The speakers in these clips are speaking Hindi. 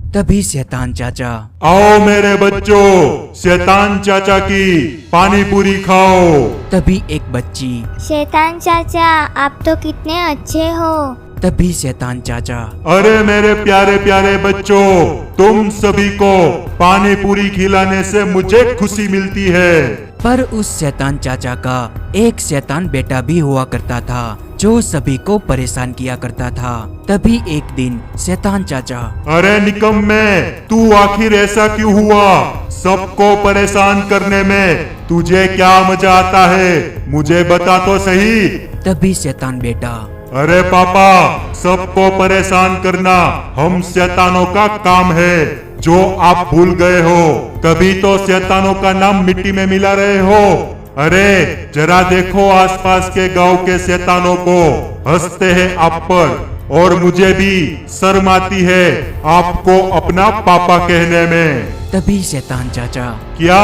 तभी शैतान चाचा, आओ मेरे बच्चों, शैतान चाचा की पानी पूरी खाओ। तभी एक बच्ची, शैतान चाचा आप तो कितने अच्छे हो। तभी शैतान चाचा, अरे मेरे प्यारे प्यारे बच्चों, तुम सभी को पानी पूरी खिलाने से मुझे खुशी मिलती है। पर उस शैतान चाचा का एक शैतान बेटा भी हुआ करता था जो सभी को परेशान किया करता था। तभी एक दिन शैतान चाचा, अरे निकम्मे, तू आखिर ऐसा क्यों हुआ? सबको परेशान करने में तुझे क्या मजा आता है, मुझे बता तो सही। तभी शैतान बेटा, अरे पापा, सबको परेशान करना हम शैतानों का काम है, जो आप भूल गए हो। कभी तो शैतानों का नाम मिट्टी में मिला रहे हो। अरे जरा देखो आसपास के गांव के शैतानों को, हंसते हैं आप पर, और मुझे भी शर्म आती है आपको अपना पापा कहने में। तभी शैतान चाचा, क्या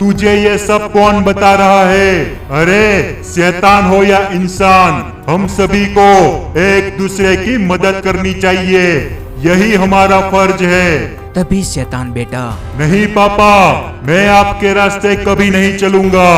तुझे ये सब कौन बता रहा है? अरे शैतान हो या इंसान, हम सभी को एक दूसरे की मदद करनी चाहिए, यही हमारा फर्ज है। तभी शैतान बेटा, नहीं पापा, मैं आपके रास्ते कभी नहीं चलूंगा,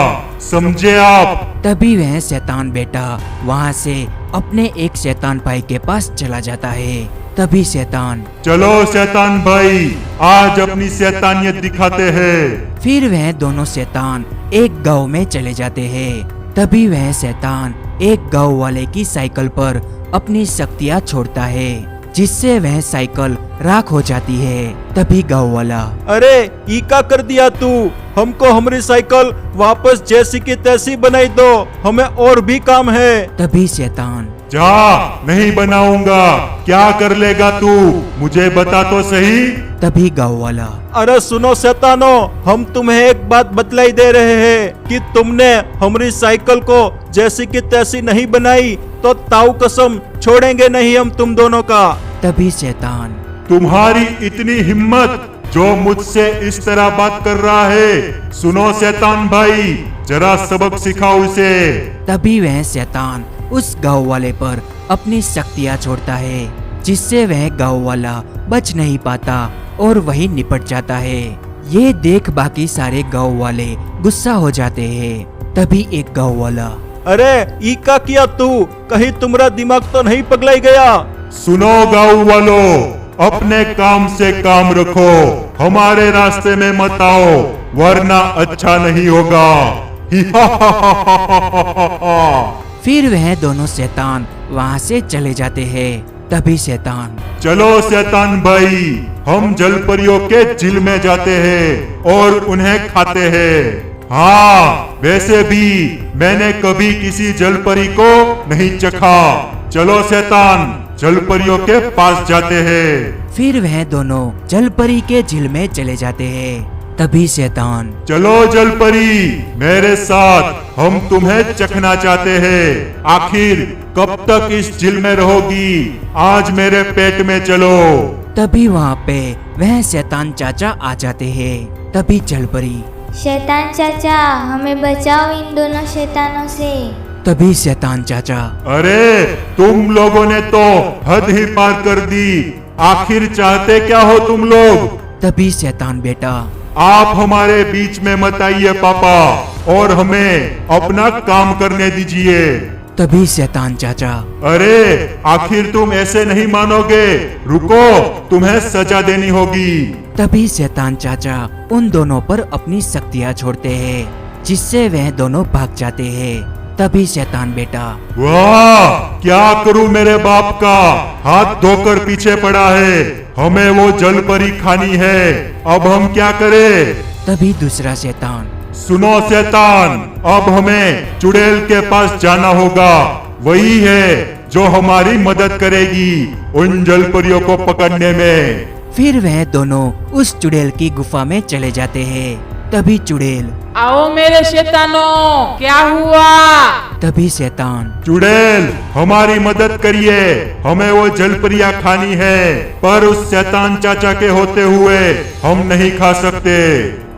समझे आप? तभी वह शैतान बेटा वहाँ से अपने एक शैतान भाई के पास चला जाता है। तभी शैतान, चलो शैतान भाई, आज अपनी शैतानियत दिखाते हैं। फिर वह दोनों शैतान एक गांव में चले जाते हैं। तभी वह शैतान एक गांव वाले की साइकिल पर अपनी शक्तियाँ छोड़ता है, जिससे वह साइकिल राख हो जाती है। तभी गांव वाला, अरे ई का कर दिया तू, हमको हमारी साइकिल वापस जैसी की तैसी बनाई दो, हमें और भी काम है। तभी शैतान, जा, नहीं बनाऊंगा, क्या कर लेगा तू, मुझे बता तो सही। तभी गांव वाला, अरे सुनो शैतानो, हम तुम्हें एक बात बतलाई दे रहे हैं कि तुमने हमारी साइकिल को जैसी की तैसी नहीं बनाई तो ताऊ कसम छोड़ेंगे नहीं हम तुम दोनों का। तभी शैतान, तुम्हारी इतनी हिम्मत जो मुझसे इस तरह बात कर रहा है? सुनो शैतान भाई, जरा सबक सिखाओ इसे। तभी वह शैतान उस गांव वाले पर अपनी शक्तियाँ छोड़ता है, जिससे वह गांव वाला बच नहीं पाता और वही निपट जाता है। ये देख बाकी सारे गांव वाले गुस्सा हो जाते हैं। तभी एक गांव वाला, अरे ई का किया तू, कहीं तुम्हारा दिमाग तो नहीं पगलाई गया? सुनो गाँव वालों, अपने काम से काम रखो, हमारे रास्ते में मत आओ, वरना अच्छा नहीं होगा। फिर वह दोनों शैतान वहाँ से चले जाते हैं। तभी शैतान, चलो शैतान भाई, हम जलपरियों के झील में जाते हैं और उन्हें खाते हैं। हाँ, वैसे भी मैंने कभी किसी जलपरी को नहीं चखा। चलो शैतान, जलपरियों के पास जाते हैं। फिर वह दोनों जलपरी के झील में चले जाते हैं। तभी शैतान, चलो जलपरी, मेरे साथ, हम तुम्हें चखना चाहते हैं। आखिर कब तक इस झील में रहोगी? आज मेरे पेट में चलो। तभी वहाँ पे वह शैतान चाचा आ जाते हैं। तभी जलपरी, शैतान चाचा हमें बचाओ इन दोनों शैतानों से। तभी शैतान चाचा, अरे तुम लोगों ने तो हद ही पार कर दी, आखिर चाहते क्या हो तुम लोग? तभी शैतान बेटा, आप हमारे बीच में मत आइए पापा, और हमें अपना काम करने दीजिए। तभी शैतान चाचा, अरे आखिर तुम ऐसे नहीं मानोगे, रुको, तुम्हें सजा देनी होगी। तभी शैतान चाचा उन दोनों पर अपनी शक्तियाँ छोड़ते हैं, जिससे वह दोनों भाग जाते हैं। तभी शैतान बेटा, वाह, क्या करूं मेरे बाप का, हाथ धोकर पीछे पड़ा है, हमें वो जलपरी खानी है, अब हम क्या करें? तभी दूसरा शैतान, सुनो शैतान, अब हमें चुड़ैल के पास जाना होगा, वही है जो हमारी मदद करेगी उन जलपरियों को पकड़ने में। फिर वह दोनों उस चुड़ैल की गुफा में चले जाते हैं। तभी चुड़ैल, आओ मेरे शैतानों, क्या हुआ? तभी शैतान, चुड़ैल, हमारी मदद करिए, हमें वो जलपरियां खानी है, पर उस शैतान चाचा के होते हुए हम नहीं खा सकते।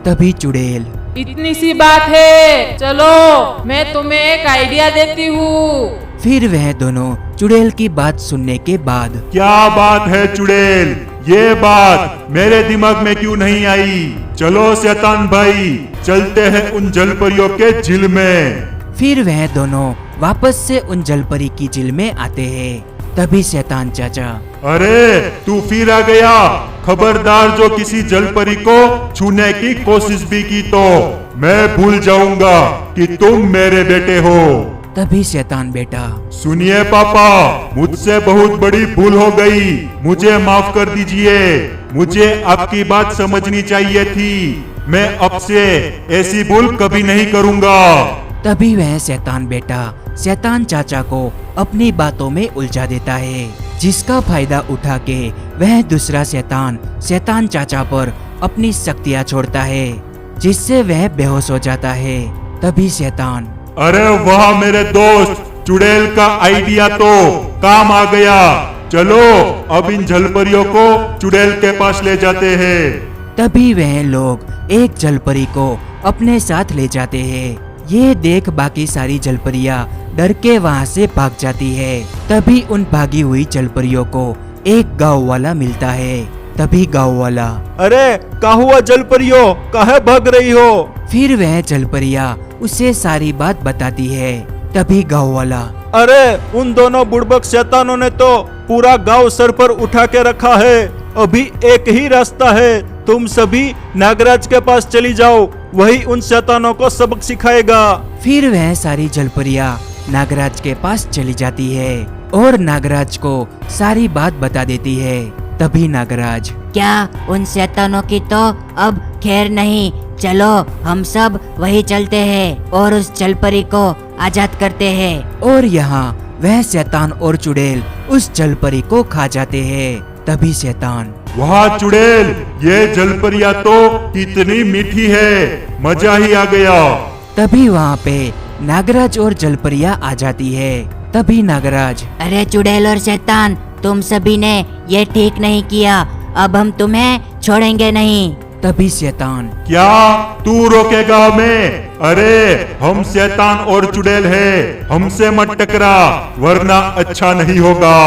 तभी चुड़ैल, इतनी सी बात है, चलो मैं तुम्हें एक आइडिया देती हूँ। फिर वह दोनों चुड़ैल की बात सुनने के बाद, क्या बात है चुड़ैल, ये बात मेरे दिमाग में क्यों नहीं आई? चलो शैतान भाई, चलते हैं उन जलपरियों के झील में। फिर वह दोनों वापस से उन जलपरी की झील में आते हैं। तभी शैतान चाचा, अरे तू फिर आ गया। खबरदार, जो किसी जलपरी को छूने की कोशिश भी की तो मैं भूल जाऊंगा कि तुम मेरे बेटे हो। तभी शैतान बेटा, सुनिए पापा, मुझसे बहुत बड़ी भूल हो गई, मुझे माफ कर दीजिए। मुझे आपकी बात समझनी चाहिए थी। मैं अब से ऐसी भूल कभी नहीं करूंगा। तभी वह शैतान बेटा शैतान चाचा को अपनी बातों में उलझा देता है, जिसका फायदा उठा के वह दूसरा शैतान शैतान चाचा पर अपनी शक्तियाँ छोड़ता है, जिससे वह बेहोश हो जाता है। तभी शैतान, अरे वाह मेरे दोस्त, चुड़ैल का आइडिया तो काम आ गया। चलो अब इन जलपरियों को चुड़ैल के पास ले जाते हैं। तभी वह लोग एक जलपरी को अपने साथ ले जाते हैं। ये देख बाकी सारी जलपरियां डर के वहाँ से भाग जाती है। तभी उन भागी हुई जलपरियों को एक गांव वाला मिलता है। तभी गांव वाला, अरे का हुआ जलपरियों, काहे भाग रही हो? फिर वह जलपरियां उसे सारी बात बताती है। तभी गांव वाला, अरे उन दोनों बुड़बक शैतानों ने तो पूरा गांव सर पर उठा के रखा है। अभी एक ही रास्ता है, तुम सभी नागराज के पास चली जाओ, वही उन शैतानों को सबक सिखाएगा। फिर वह सारी जलपरियां नागराज के पास चली जाती है और नागराज को सारी बात बता देती है। तभी नागराज, क्या उन शैतानों की तो अब खैर नहीं, चलो हम सब वही चलते हैं और उस जलपरी को आजाद करते हैं। और यहाँ वह शैतान और चुड़ैल उस जलपरी को खा जाते हैं। तभी शैतान, वाह चुड़ैल, ये जलपरियां तो कितनी मीठी है, मजा ही आ गया। तभी वहाँ पे नागराज और जलपरियां आ जाती है। तभी नागराज, अरे चुड़ैल और शैतान, तुम सभी ने ये ठीक नहीं किया, अब हम तुम्हें छोड़ेंगे नहीं। तभी शैतान, क्या तू रोकेगा हमें? अरे हम शैतान और चुड़ैल है, हमसे मत टकरा वरना अच्छा नहीं होगा।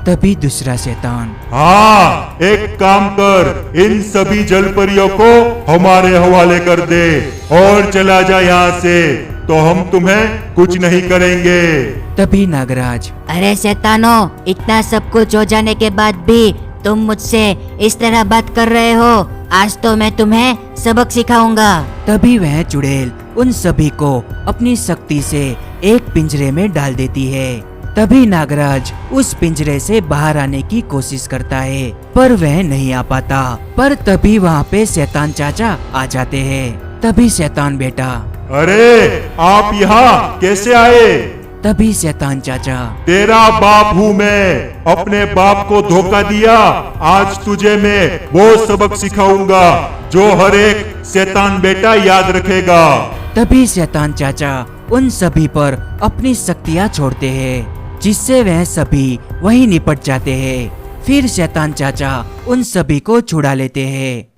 तभी दूसरा शैतान, हाँ एक काम कर, इन सभी जलपरियों को हमारे हवाले कर दे और चला जा यहाँ से, तो हम तुम्हें कुछ नहीं करेंगे। तभी नागराज, अरे शैतानों, इतना सब कुछ हो जाने के बाद भी तुम मुझसे इस तरह बात कर रहे हो, आज तो मैं तुम्हें सबक सिखाऊंगा। तभी वह चुड़ैल उन सभी को अपनी शक्ति से एक पिंजरे में डाल देती है। तभी नागराज उस पिंजरे से बाहर आने की कोशिश करता है, पर वह नहीं आ पाता। पर तभी वहाँ पे शैतान चाचा आ जाते हैं। तभी शैतान बेटा, अरे आप यहाँ कैसे आए? तभी शैतान चाचा, तेरा बाप हूँ मैं, अपने बाप को धोखा दिया, आज तुझे मैं वो सबक सिखाऊंगा जो हर एक शैतान बेटा याद रखेगा। तभी शैतान चाचा उन सभी पर अपनी शक्तियाँ छोड़ते हैं, जिससे वह सभी वहीं निपट जाते हैं। फिर शैतान चाचा उन सभी को छुड़ा लेते हैं।